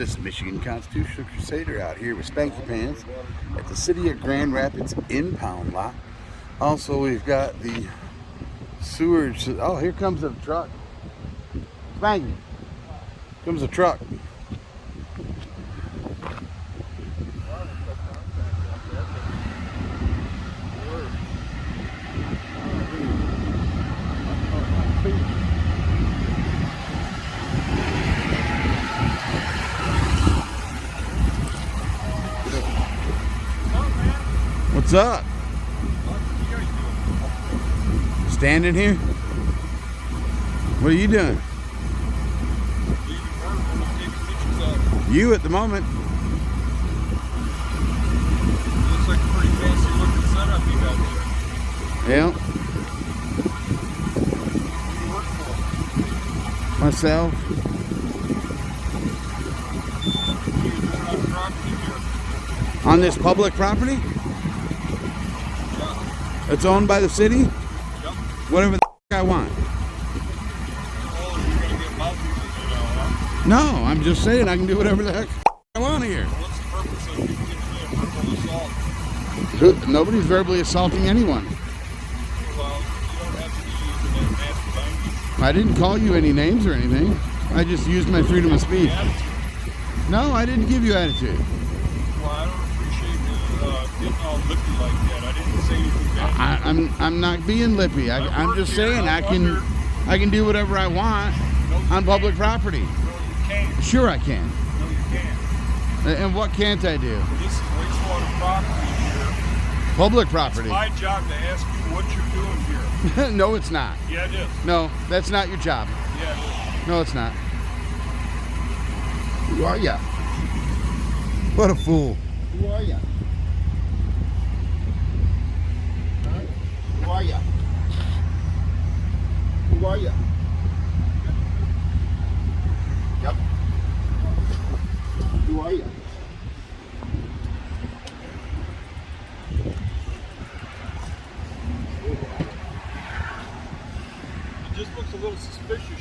This is Michigan Constitutional Crusader out here with Spanky Pants at the City of Grand Rapids impound lot. Also, we've got the sewage. Oh, here comes a truck. Spanky. Comes a truck. What's up? Standing here? What are you doing? You at the moment. Looks like a pretty fancy looking setup you got there. Yeah. Who do you work for? Myself. You doing on property here? On this public property? Yeah. It's owned by the city? Yep. Whatever the I want. Oh, you're gonna get mouthy with it now, huh? No, I'm just saying I can do whatever the heck I want here. What's the purpose of you giving me a verbal assault? Nobody's verbally assaulting anyone. Well, you don't have to be using that nasty language. I didn't call you any names or anything. I just used my freedom of speech. Attitude. No, I didn't give you attitude. Well, I don't appreciate you getting all lippy like that. I didn't say anything bad. I'm not being lippy. I'm just saying I can do whatever I want on public property. No, you can't. Sure I can. No, you can't. And what can't I do? This is wastewater property here. Public property. It's my job to ask you what you're doing here. No, it's not. Yeah, it is. No, that's not your job. Yeah, it is. No, it's not. Who are ya? What a fool. Who are ya? Who are ya? Who are ya? Yep. Who are ya? It just looks a little suspicious.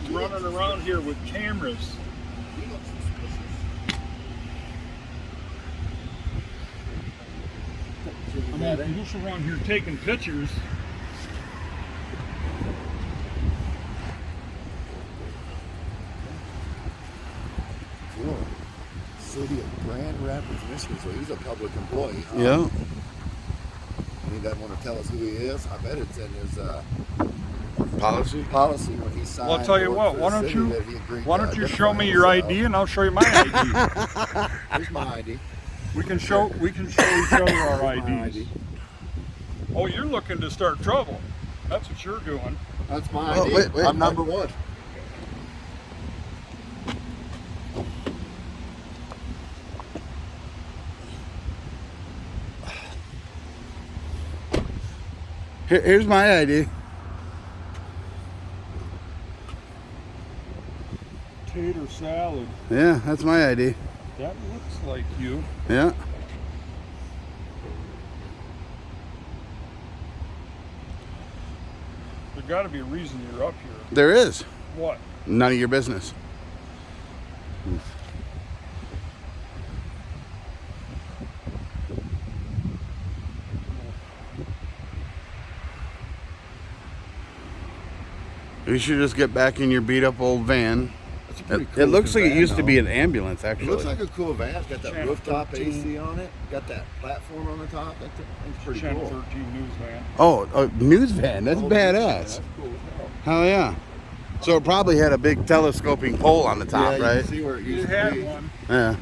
You're running around here with cameras. I mean, if you're just around here taking pictures. Cool. City of Grand Rapids, Michigan. So he's a public employee. Huh? Yeah. He doesn't want to tell us who he is. I bet it's in his Policy? policy when he signed. Well, I'll tell you work what. for Why the don't city you? that he agreed Why to don't you show identify me your himself. ID and I'll show you my ID. Here's my ID. We can show each other our Here's my IDs. ID. Oh, you're looking to start trouble. That's what you're doing. That's my Oh, ID. wait, I'm number one. Here's my ID. Tater salad. Yeah, that's my ID. That looks like you. Yeah. There's got to be a reason you're up here. There is. What? None of your business. You should just get back in your beat up old van. That's a pretty It cool looks like it van, used to be though. an ambulance, It actually. looks like a cool van. It's got that Channel rooftop 13. AC on it. Got that platform on the top. That's pretty Channel cool. 13 news van. Oh, a news van. That's Oh, badass. That's cool. Hell yeah. So it probably had a big telescoping pole on the top, yeah, you right? can see where it You used had to be. one, Yeah.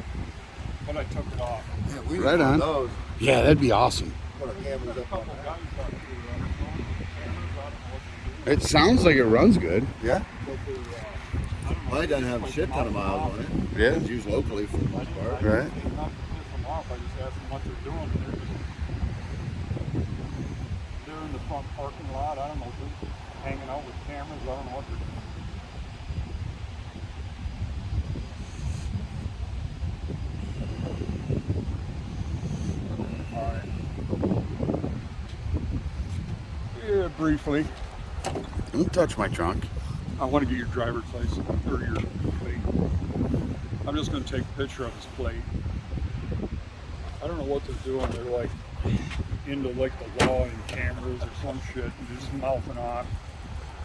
but I took it off. Yeah, we Right need one on. of those. Yeah, that'd be awesome. Put our cameras A up couple on that. guys out here on the phone with the cameras. I don't know what to do. It sounds like it runs good. Yeah. But they're, I don't know. Well, it doesn't have a shit ton of miles on it. Yeah. It's used locally for the most part. Right. Not to piss them off, I just ask them what they're doing. They're in the front parking lot. I don't know, just hanging out with cameras. I don't know what they're doing. Yeah, briefly. Don't touch my trunk. I want to get your driver's license or your plate. I'm just gonna take a picture of his plate. I don't know what they're doing. They're like into like the law and cameras or some shit, and just mouthing off,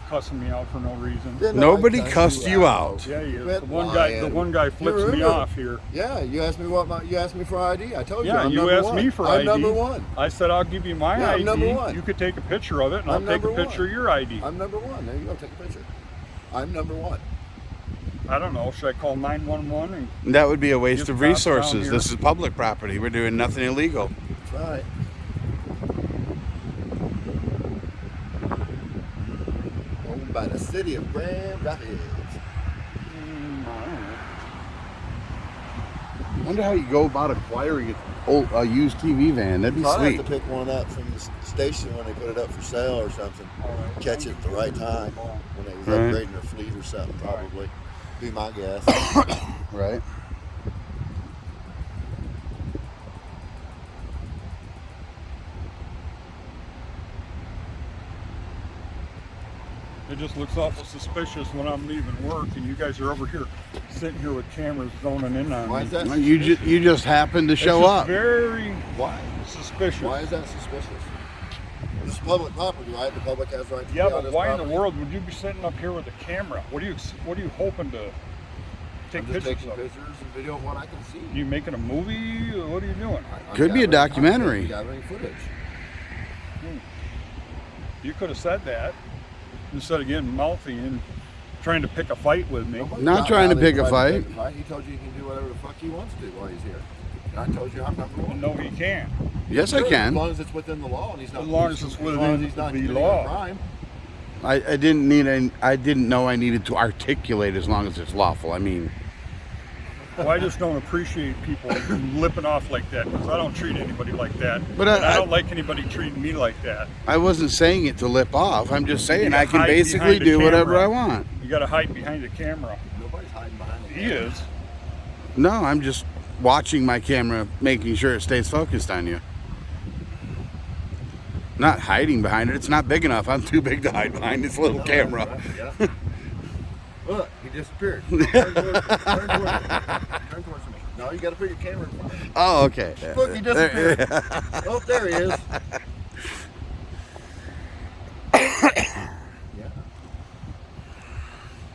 cussing me out for no reason. Yeah, Nobody I cussed you out. Yeah, he is. Quit The one lying. guy flips me You're- off here. Yeah, you asked me you asked me for ID. I told you. Yeah, I'm you number asked one. me for I'm ID. number one. I said I'll give you my Yeah, I'm ID. number one. You could take a picture of it, and I'm I'll take a number picture one. of your ID. I'm number one. There you go. Take a picture. I'm number one. I don't know. Should I call 911? And That would be a waste Get of cops down resources. here. This is public property. We're doing nothing illegal. That's right. Owned by the city of Grand Rapids. I don't know. I wonder how you go about acquiring a used TV van. That'd be Probably sweet. have to pick one up from the station when they put it up for sale or something. All right. Catch it at the right time when they was Right. upgrading their fleet or something. Probably. Be my guess. Right. It just looks awful suspicious when I'm leaving work, and you guys are over here sitting here with cameras zoning in on Why me. is that? Well, you just happened to It's show just up. Very Why? suspicious. Why is that suspicious? This is public property, right? The public has right to Yeah, be on but this why in property. the world would you be sitting up here with a camera? What are you hoping to take I'm just pictures taking of? pictures and video of what I can see. You making a movie? Or what are you doing? I'm Could be a gathering- documentary. I'm gathering footage. You could have said that instead of getting mouthy and trying to pick a fight with me. Nobody's Not trying to pick a fight. He told you he can do whatever the fuck he wants to while he's here. And I told you I'm number one. No, he can't. Yes, I Sure, As can. long as it's within the law and he's not. As long as it's long within as he's not the committing law. a crime. I didn't know I needed to articulate as long as it's lawful. I mean, Well, I just don't appreciate people lipping off like that because I don't treat anybody like that. But And I I- don't like anybody treating me like that. I wasn't saying it to lip off. I'm just saying You I can hide basically behind the do whatever camera. I want. You got to hide behind the camera. Nobody's hiding behind the He camera. is. No, I'm just watching my camera, making sure it stays focused on you. Not hiding behind it. It's not big enough. I'm too big to hide behind this little camera. Yeah. Look, he disappeared. Turn towards me. No, you got to put your camera in front of me. Oh, okay. Look, he disappeared. Oh, there he is. Yeah.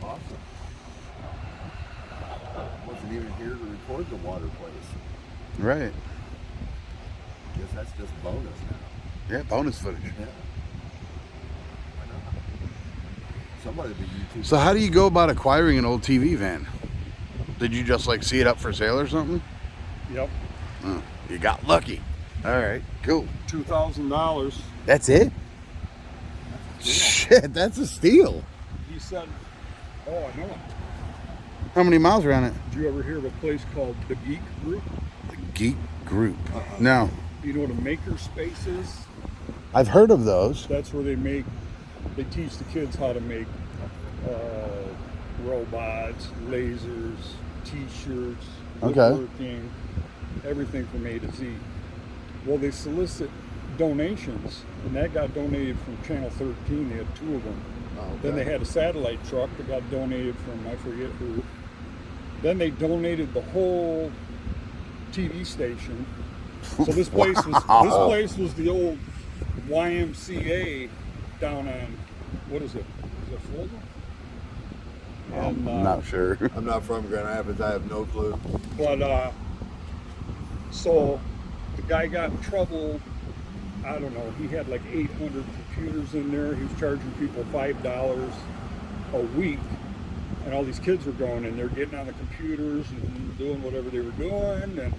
Awesome. Wasn't even here to record the water place. Right. Guess that's just bonus now. Yeah, bonus footage. Yeah. Why not? Somebody be YouTube. So how do you go about acquiring an old TV van? Did you just like see it up for sale or something? Yep. Oh, you got lucky. All right, cool. $2,000. That's it? Shit, that's a steal. He said, oh, I know it. How many miles are on it? Did you ever hear of a place called The Geek Group? The Geek Group. No. You know what a maker space is? I've heard of those. That's where they teach the kids how to make robots, lasers, t-shirts, Okay. woodworking, everything from A to Z. Well, they solicit donations, and that got donated from Channel 13. They had two of them. Oh, okay. Then they had a satellite truck that got donated from I forget who. Then they donated the whole TV station. So this place was the old YMCA down on what is it? Is it Florida? And, I'm not sure. I'm not from Grand Rapids. I have no clue. But so the guy got in trouble. I don't know. He had like 800 computers in there. He was charging people $5 a week, and all these kids were going in there, getting on the computers and doing whatever they were doing. And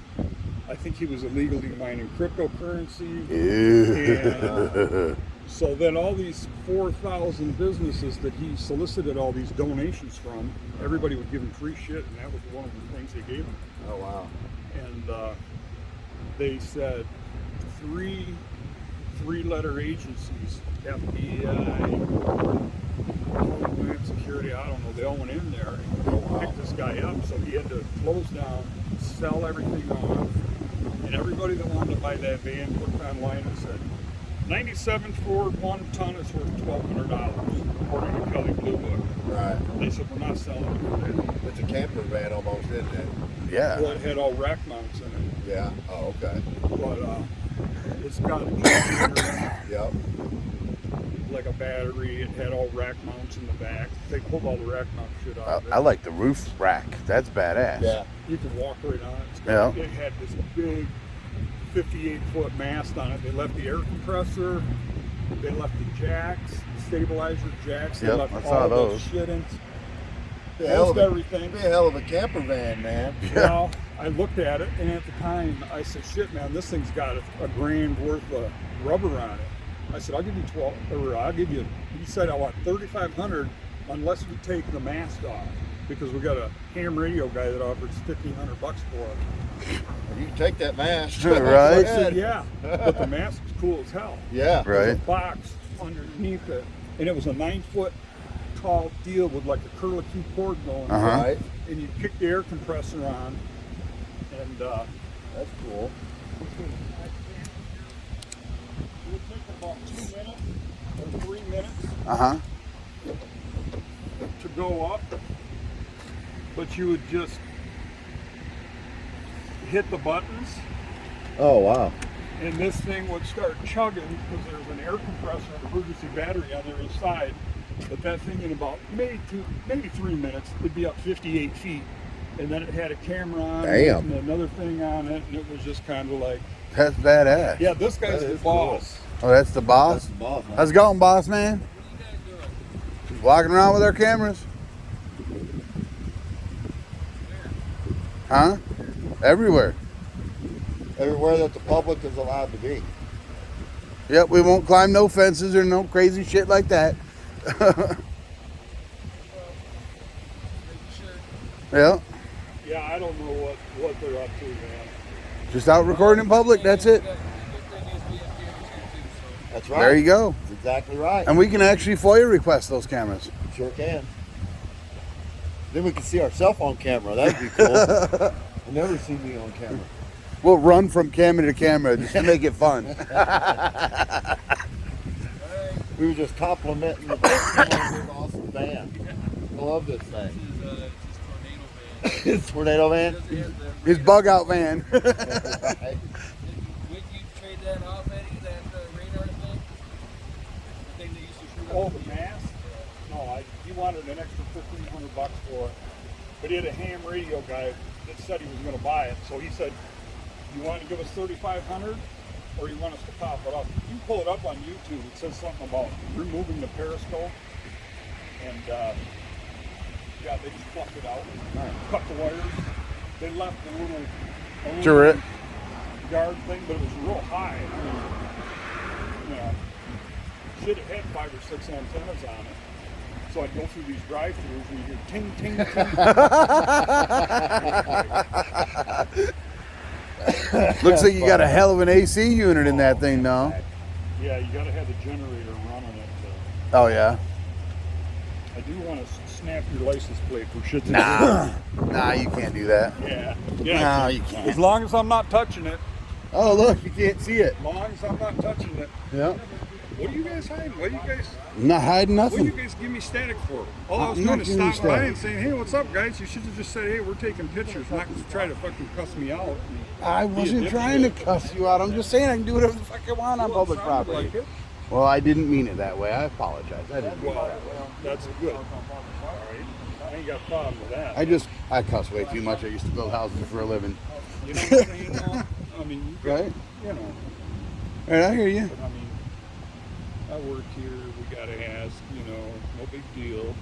I think he was illegally mining cryptocurrency. And so then all these 4,000 businesses that he solicited all these donations from, everybody would give him free shit, and that was one of the things they gave him. Oh, wow. And they said three-letter agencies, FBI, Homeland Security, I don't know, they all went in there and picked this guy up, so he had to close down, sell everything off, and everybody that wanted to buy that van put it online and said, '97 Ford 1 ton is worth $1,200, according to Kelly Blue Book. Right. They said we're not selling it for that. It's a camper van almost, isn't it? Yeah. Well, it had all rack mounts in it, Yeah. Oh, okay. but it's got a generator, Yep. like a battery. It had all rack mounts in the back. They pulled all the rack mount shit out of it. I like the roof rack. That's badass. Yeah. You can walk right on it. It's got, Yeah. It had this big 58-foot mast on it. They left the air compressor. They left the jacks, the stabilizer jacks. They Yep, left I saw all those. that shit in. Be a hell of Most everything. Be a hell of a camper van, man. You know, I looked at it, and at the time, I said, "Shit, man, this thing's got a grand worth of rubber on it." I said, "I'll give you 12, or I'll give you." He said, "I want 3,500 unless we take the mast off, because we got a ham radio guy that offers $1,500 for it." You can take that mast. Right. I said, "Yeah," but the mast was cool as hell. Yeah. There's a Right. box underneath it, and it was a 9-foot tall deal with like a curlicue cord going. Uh-huh. Right. And you kick the air compressor on, and That's cool. it would take about 2 minutes or 3 minutes Uh-huh. to go up, but you would just hit the buttons, Oh, wow. and this thing would start chugging because there's an air compressor and emergency battery on the other side. But that thing in about maybe 3 minutes, it'd be up 58 feet. And then it had a camera on it Damn. and another thing on it, and it was just kind of like, That's badass. yeah, this guy's That the is cool. boss. Oh, that's the boss? the boss, man. How's it going, boss man? Just walking around with our cameras. Huh? Everywhere. Everywhere that the public is allowed to be. Yep, we won't climb no fences or no crazy shit like that. Yeah, Yeah, I don't know what they're up to, man. just out recording in public, that's it. That's right. There you go. That's exactly right. And we can actually FOIA request those cameras. Sure can. Then we can see ourselves on camera. That'd be cool. I've never seen me on camera. We'll run from camera to camera just to make it fun. We were just complimenting the big awesome van. I love this thing. It's tornado van. His bug out van. Right. Would you trade that off, Eddie? That radar thing? The thing that used to shoot Oh, up? the mask? No, he wanted an extra $1,500 for it. But he had a ham radio guy that said he was going to buy it. So he said, "You want to give us $3,500, or you want us to pop it up?" You can pull it up on YouTube. It says something about removing the periscope, and yeah, they just plucked it out, cut the wires. They left the little Turret. yard thing, but it was real high. I mean, you know, should have had 5 or 6 antennas on it. So I'd go through these drive-thrus and you hear ting, ting, ting. Looks like you got a hell of an AC unit in that thing now. Yeah, you gotta have the generator running it. Oh yeah. I do want to snap your license plate for shit. Nah. Nah, you can't do that. Yeah. No, Yeah. you As can't. long as I'm not touching it. Oh look, you can't see it. As long as I'm not touching it. Yeah. What are you guys hiding? What are you guys? I'm not hiding What do you nothing. guys give me static for? All I was I'm doing not is giving you stopping by static. and saying, "Hey, what's up, guys?" You should have just said, "Hey, we're taking pictures," not to try to fucking cuss me out. I wasn't trying to cuss you out. I'm just saying I can do whatever the fuck I want on Well, it public sounded property. like it. Well, I didn't mean it that way. I apologize. I didn't mean it Well, that way. that's good. All right. I ain't got a problem with that. I cuss way too much. I used to build houses for a living. You know what I'm saying? though? I mean, you got, Right? you know, All right, I hear you. I mean, I work here. We gotta ask. You know, no big deal.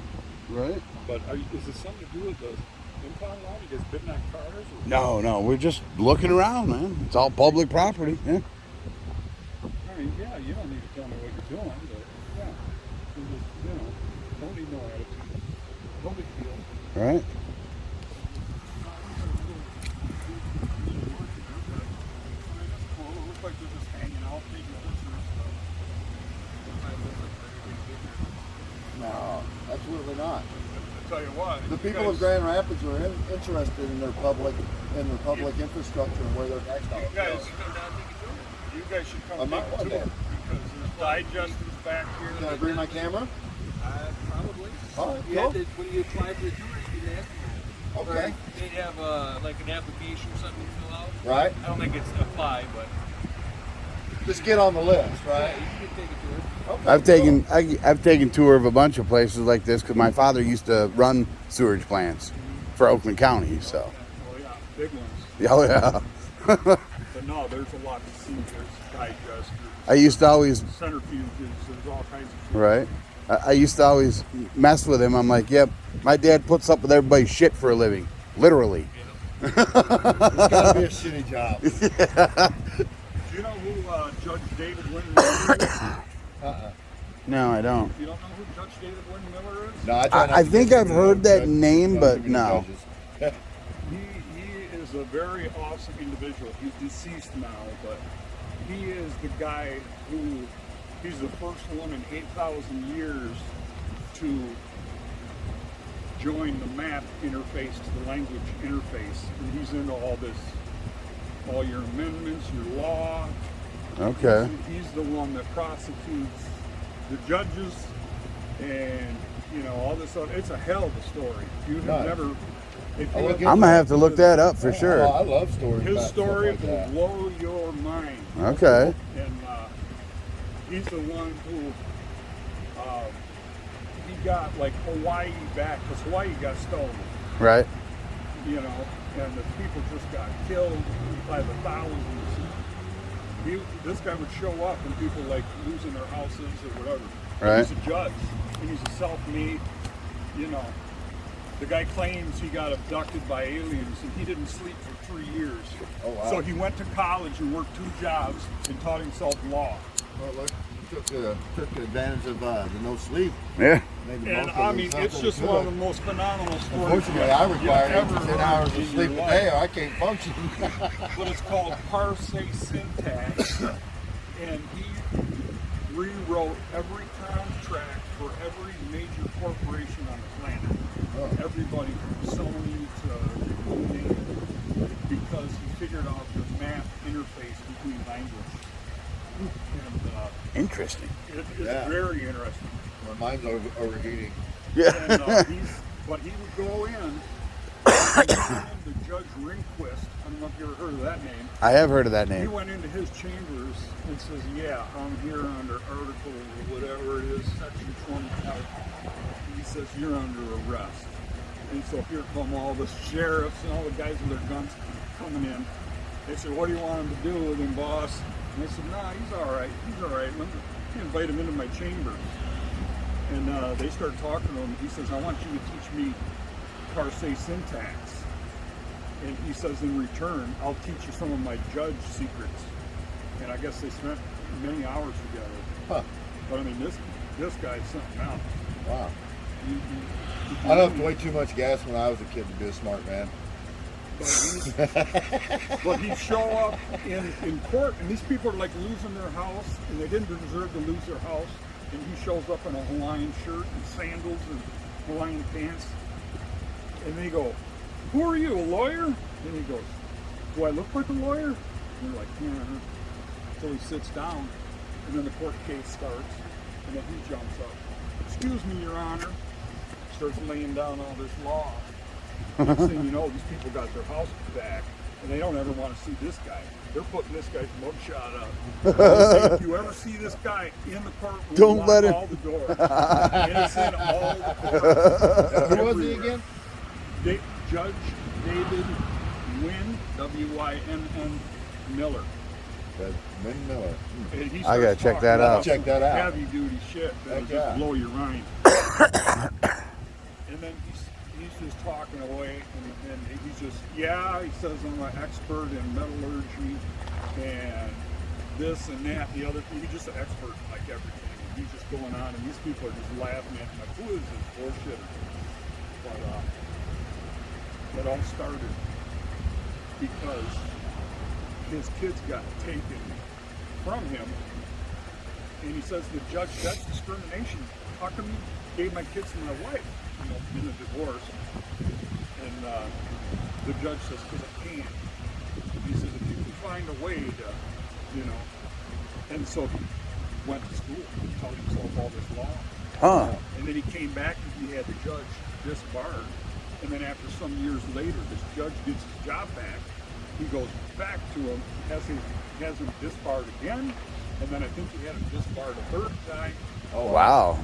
Right? But is it something to do with the impound law? You guys bidding on cars? Or? No, we're just looking around, man. It's all public property. Yeah. I mean, yeah, you don't need to tell me what you're doing, but yeah, you just, you know, don't need no attitude. No big deal. Right? Well, it looks like they're just hanging out, taking pictures. No, absolutely not. I tell you what, The you people of guys- Grand Rapids are interested in their public infrastructure and where their next You guys should come I'm not take a one tour man. because digesters back here. Can I bring my camera? Probably. All right, You had cool. to, when you apply for a tour, you can ask them. Okay. They'd have like an application or something to fill out. Right. I don't think it's apply, but Just get on the list, yeah, right? you can take a tour. Okay, I've taken tour of a bunch of places like this because my father used to run sewage plants for Oakland County. So, Oh yeah, big ones. oh yeah. But no, there's a lot to see. There's digesters, I used to always centrifuges. There's all kinds of shit. right. I used to always mess with him. I'm like, yep, my dad puts up with everybody's shit for a living, literally. It's gotta be a shitty job. Do you know who Judge David Wynn Miller is? No, I don't. You don't know who Judge David Wynn Miller is? No, I, try not I to think get I've into heard that judges. name, Don't but give me no. judges. He is a very awesome individual. He's deceased now, but he is the guy who, he's the first one in 8,000 years to join the math interface to the language interface. And he's into all this, all your amendments, your law. Okay. He's the one that prosecutes the judges and, you know, all this other, it's a hell of a story. If you have Nice. never, if I'll you look have I'm gonna have to look that up for Oh, sure. I love stories. his about story stuff will like that. blow your mind. Okay. And he's the one who he got like Hawaii back because Hawaii got stolen, Right. you know, and the people just got killed by the thousands. This guy would show up and people like losing their houses or whatever. Right. He's a judge and he's a self-made, you know. The guy claims he got abducted by aliens and he didn't sleep for 3 years. Oh, wow. So he went to college and worked 2 jobs and taught himself law. Well, look, he took advantage of the no sleep. Yeah. Made the And most of I it. mean, Something it's just good. one of the most phenomenal stories. Unfortunately, I require you've ever 8 to 10 heard hours in of sleep a your day life. or I can't function. But it's called Parsay Syntax, and he rewrote every contract for every major corporation on the planet. Oh. Everybody from Sony to you name it, because he figured out the math interface between language. And Interesting. it's Yeah. very interesting. My mind's overheating. Yeah. And but he would go in, and the Judge Rehnquist, I don't know if you ever heard of that name. I have heard of that He name. went into his chambers and says, yeah, I'm here under article or whatever it is, section 25. He says, you're under arrest. And so here come all the sheriffs and all the guys with their guns coming in. They said, what do you want him to do with him, boss? And I said, nah, he's all right. He's all right. Let me invite him into my chambers. And they started talking to him. He says, I want you to teach me Parsay syntax. And he says, in return, I'll teach you some of my judge secrets. And I guess they spent many hours together. Huh. But I mean, this guy's something else. Wow. You I left way too much gas when I was a kid to be a smart man. But he'd show up in court, and these people are like losing their house, and they didn't deserve to lose their house. And he shows up in a Hawaiian shirt and sandals and Hawaiian pants. And they go, who are you, a lawyer? And he goes, do I look like a lawyer? And they're like, yeah. So he sits down, and then the court case starts, and then he jumps up. Excuse me, Your Honor. Starts laying down all this law. Next thing you know, these people got their house back, and they don't ever want to see this guy. They're putting this guy's mugshot up. They say, if you ever see this guy in the courtroom, Don't lock let him- all the doors. And it's in all the courts. Who was he Everywhere. again? Judge David Wynn, W-Y-N-N Miller. Wynn Miller. Hmm. And he I gotta starts check talking that about out. Check that out. Heavy duty shit that'll Heck just yeah. blow your mind. And then he's just talking away, and he's just, yeah, he says I'm an expert in metallurgy and this and that and the other thing. He's just an expert in like everything. And he's just going on, and these people are just laughing at him like, who is this bullshit? But it all started because his kids got taken from him, and he says, the judge, that's discrimination. How come you gave my kids to my wife, you know, in a divorce? And the judge says, because I can't. He says, if you can find a way to, you know. And so went to school. He taught himself all this law. Huh. And then he came back and he had the judge disbarred. And then after some years later, this judge gets his job back. He goes back to him, has him disbarred again, and then I think he had him disbarred a third time. Oh Wow.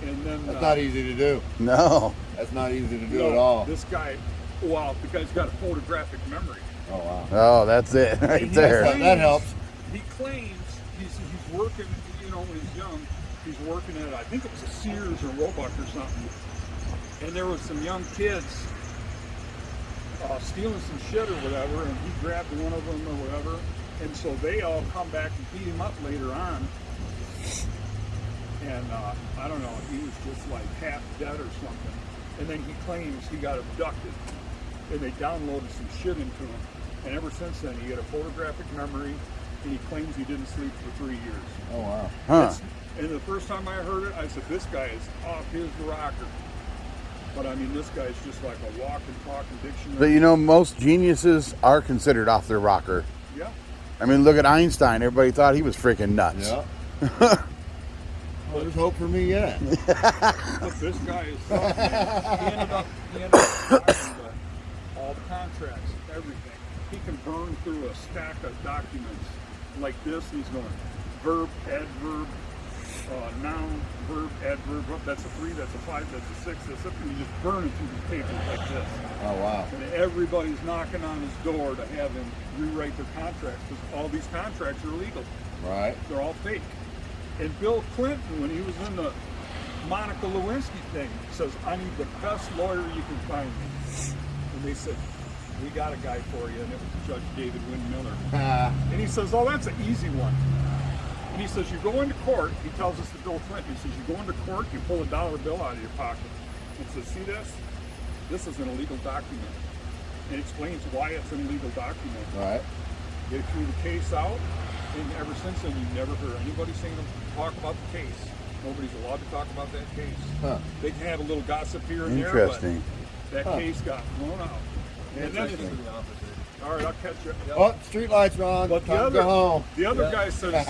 And then That's not easy to do. No. That's not easy to do no, at all. This guy, well, the guy's got a photographic memory. Oh wow. Oh, that's it right And he there. claims- That helps. He claims he's working, you know, when he's young, he's working at, I think it was a Sears or Roebuck or something. And there was some young kids stealing some shit or whatever, and he grabbed one of them or whatever. And so they all come back and beat him up later on. And I don't know, he was just like half dead or something. And then he claims he got abducted, and they downloaded some shit into him. And ever since then, he had a photographic memory, and he claims he didn't sleep for 3 years. Oh wow. Huh. And the first time I heard it, I said, this guy is off his rocker. But I mean, this guy's just like a walking, talking dictionary. But you know, most geniuses are considered off their rocker. Yeah. I mean, look at Einstein. Everybody thought he was freaking nuts. Yeah. Well, there's hope for me yet. But this guy is something, man. He ended up buying all the contracts, everything. He can burn through a stack of documents like this. He's going verb, adverb, noun, verb, adverb. That's a 3, that's a 5, that's a 6, that's a 7. He's just burning through these papers like this. Oh wow. And everybody's knocking on his door to have him rewrite their contracts because all these contracts are illegal. Right. They're all fake. And Bill Clinton, when he was in the Monica Lewinsky thing, says, I need the best lawyer you can find me. And they said, we got a guy for you, and it was Judge David Wynn Miller. And he says, oh, that's an easy one. And he says, you go into court, he tells us to Bill Clinton, he says, you go into court, you pull a dollar bill out of your pocket. And says, see this? This is an illegal document. And it explains why it's an illegal document. Right. They threw the case out, and ever since then, you've never heard anybody saying talk about the case. Nobody's allowed to talk about that case. Huh. They can have a little gossip here and Interesting. there, but that case got thrown out. And then, Interesting. all right, I'll catch you. Oh, street lights, Ron. But Time to go home. the other guy says,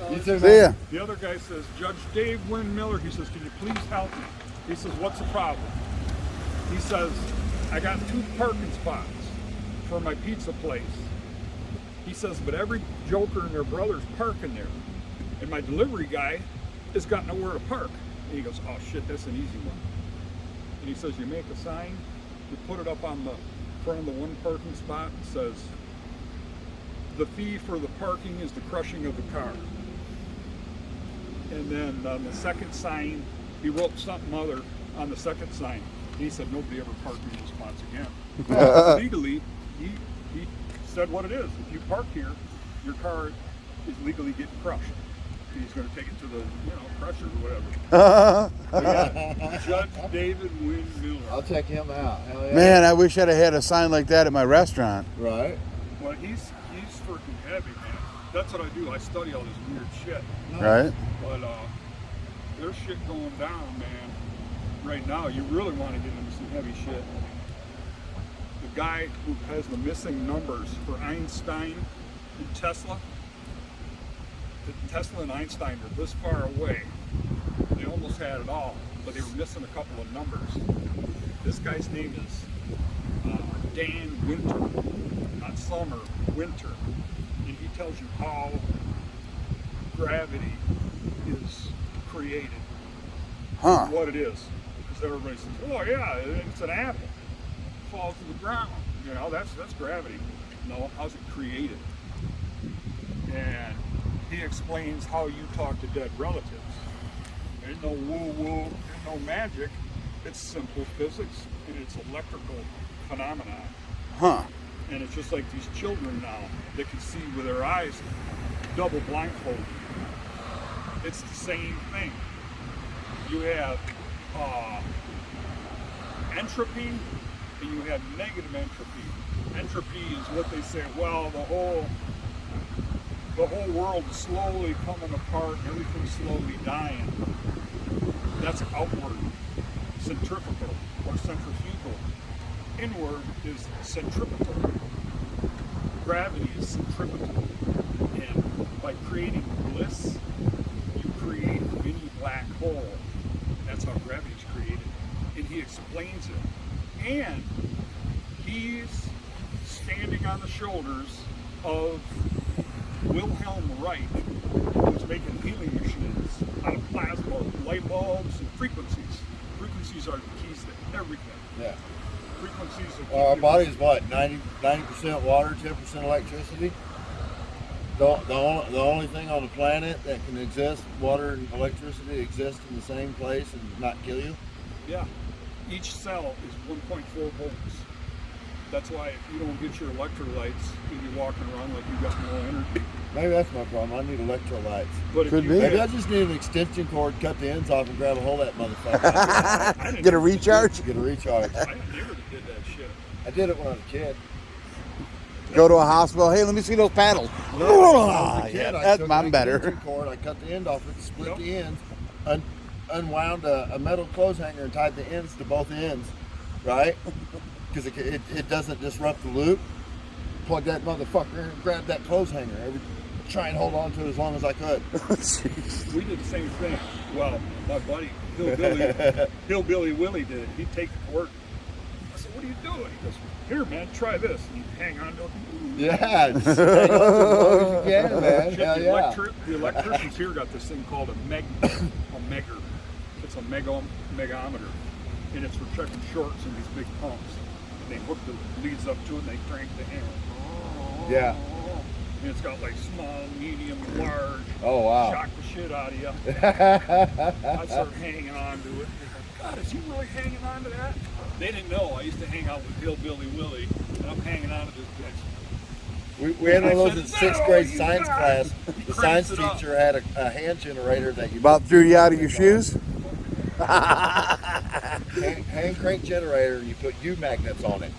You too, See man. ya. the other guy says, Judge Dave Wynn Miller, he says, can you please help me? He says, what's the problem? He says, I got 2 parking spots for my pizza place. He says, but every joker and their brother's parking there. And my delivery guy has got nowhere to park. And he goes, oh shit, that's an easy one. And he says, you make a sign, you put it up on the front of the one parking spot, and says, the fee for the parking is the crushing of the car. And then on the second sign, he wrote something other on the second sign. And he said, nobody ever parked in those spots again. Legally, he said what it is. If you park here, your car is legally getting crushed. And he's going to take it to the, crusher or whatever. Judge David Wynn Miller. I'll check him out. Hell yeah. Man, I wish I'd have had a sign like that at my restaurant. Right. Well, he's freaking heavy, man. That's what I do. I study all this weird shit. Right? But there's shit going down, man. Right now, you really want to get into some heavy shit. The guy who has the missing numbers for Einstein and Tesla. Tesla and Einstein are this far away. They almost had it all, but they were missing a couple of numbers. This guy's name is Dan Winter, not Summer, Winter. And he tells you how gravity is created. Huh. What it is. Because everybody says, oh yeah, it's an apple. It falls to the ground. That's gravity. No, how's it created? And he explains how you talk to dead relatives. There's no woo-woo, there's no magic. It's simple physics, and it's electrical phenomenon. Huh. And it's just like these children now that can see with their eyes double blindfolded. It's the same thing. You have entropy and you have negative entropy. Entropy is what they say, well, the whole world is slowly coming apart, everything's slowly dying. That's outward, centrifugal or centrifugal. Inward is centripetal. Gravity is centripetal. And by creating bliss, you create a mini black hole. That's how gravity's created. And he explains it. And he's standing on the shoulders of Wilhelm Reich, who's making healing machines out of plasma, light bulbs, and frequencies. Frequencies are the keys to everything. Yeah. Frequencies are Our body's what? 90% water, 10% electricity. The only thing on the planet that can exist, water and electricity exist in the same place and not kill you. Yeah. Each cell is 1.4 volts. That's why if you don't get your electrolytes and you're walking around like you got no energy. Maybe that's my problem. I need electrolytes. But Could if be. you Maybe I get, just need an extension cord, cut the ends off, and grab a hold of that motherfucker. Get a recharge? Get a recharge. I never did that shit. I did it when I was a kid. Go to a hospital. Hey, let me see those paddles. When I was a kid, Yeah, I that's took mine an better. extension cord, I cut the end off it, split Yep. the ends, unwound a metal clothes hanger and tied the ends to both ends, right? Because it doesn't disrupt the loop. Plug that motherfucker in and grab that clothes hanger. Try and hold on to it as long as I could. We did the same thing. Well, my buddy, Hillbilly Willie did it. He'd take the cord. I said, what are you doing? He goes, here, man, try this. And you hang on to it. Yeah, just hang on to it as long as you can, man. Shit, Hell the, yeah. the electricians here got this thing called a megger. It's a megometer. And it's for checking shorts in these big pumps. And they hook the leads up to it and they crank the hammer. Yeah. And it's got like small, medium, large. Oh, wow. Shock the shit out of you. I started hanging on to it. They go, God, is he really hanging on to that? They didn't know. I used to hang out with Hillbilly Willie, and I'm hanging on to this bitch. We had one of those I in said, sixth "No, grade you science guys." class. He The cranks science it up. teacher had a hand generator that you About threw you out of your shoes? hand crank generator, and you put U magnets on it.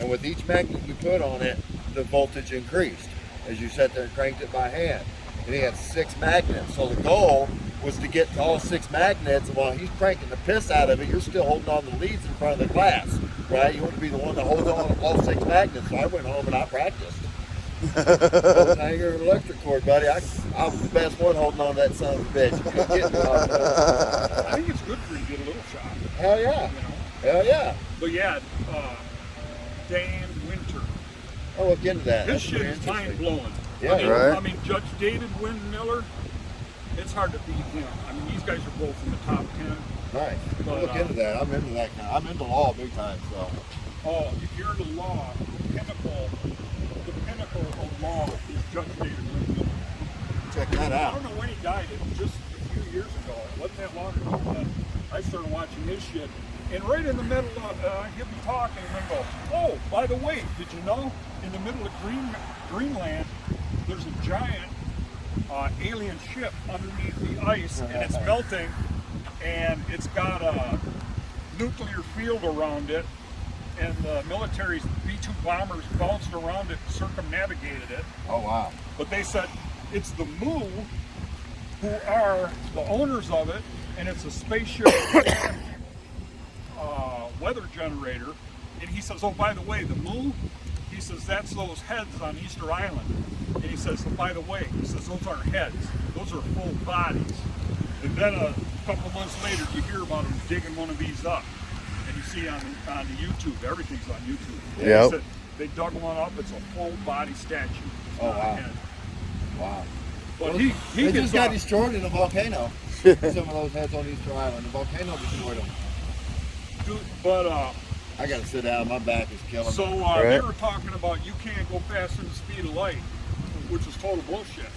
And with each magnet you put on it, the voltage increased as you sat there and cranked it by hand. And he had 6 magnets. So the goal was to get to all 6 magnets, and while he's cranking the piss out of it, you're still holding on the leads in front of the glass, right? You want to be the one that holds on to all 6 magnets. So I went home and I practiced. Clothes hanger and electric cord, buddy. I was the best one holding on to that son of a bitch. You couldn't get me off of it. I think it's good for you to get a little shot. Hell yeah. You know? Hell yeah. But yeah, Dan Winter. I'll look into that. His That's shit pretty is interesting. mind blowing. Yeah, right. I mean, Judge David Wynn-Miller, it's hard to beat him. I mean, these guys are both in the top 10. Nice. But, I'll look into that. I'm into that kind. I'm into law big time. So. Oh, if you're into law, the pinnacle of law is Judge David Wynn-Miller. Check that I out. don't know when he died. It was just a few years ago. It wasn't that long ago. But I started watching his shit. And right in the middle of, he'll be talking and then go, oh, by the way, did you know in the middle of Greenland, there's a giant alien ship underneath the ice and it's melting and it's got a nuclear field around it and the military's B-2 bombers bounced around it and circumnavigated it. Oh wow. But they said it's the Moo who are the owners of it, and it's a spaceship weather generator. And he says, oh, by the way, the Moo, he says, that's those heads on Easter Island. And he says, oh, by the way, he says, those aren't heads, those are full bodies. And then a couple months later, you hear about them digging one of these up. And you see on the YouTube, everything's on YouTube. Yep. He said they dug one up, it's a full body statue. It's Oh, not a wow. head. Wow. But he They gets just got off. destroyed in a volcano. Some of those heads on Easter Island. The volcano destroyed them. Dude, but I gotta sit down. My back is killing so me. they Right. were talking about you can't go faster than the speed of light, which is total bullshit.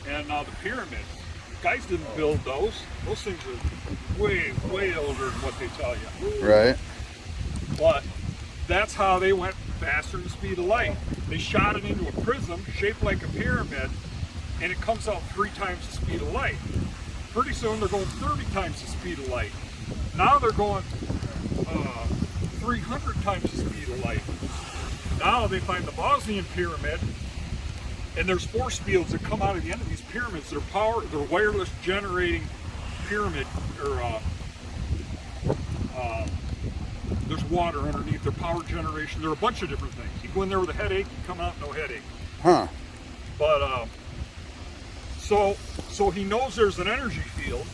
And the pyramids, guys didn't build those. Those things are way, way older than what they tell you. Right. But that's how they went faster than the speed of light. They shot it into a prism shaped like a pyramid, and it comes out 3 times the speed of light. Pretty soon they're going 30 times the speed of light. Now they're going 300 times the speed of light. Now they find the Bosnian pyramid, and there's force fields that come out of the end of these pyramids. They're wireless generating pyramid, or there's water underneath. Their power generation. There are a bunch of different things. You go in there with a headache, you come out no headache. Huh. But So he knows there's an energy field.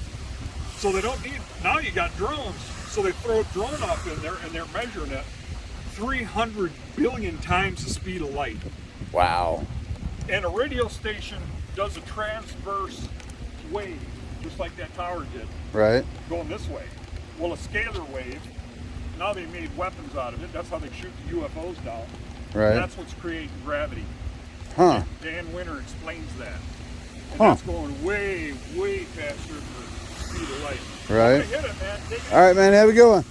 So they don't need, now you got drones. So they throw a drone up in there and they're measuring it 300 billion times the speed of light. Wow. And a radio station does a transverse wave, just like that tower did, Right. going this way. Well, a scalar wave, now they made weapons out of it. That's how they shoot the UFOs down. Right. That's what's creating gravity. Huh. Dan Winter explains that. And Huh. that's going way, way faster than the speed of light. Right. Hit it, man. Take it. All right, man. Have a good one.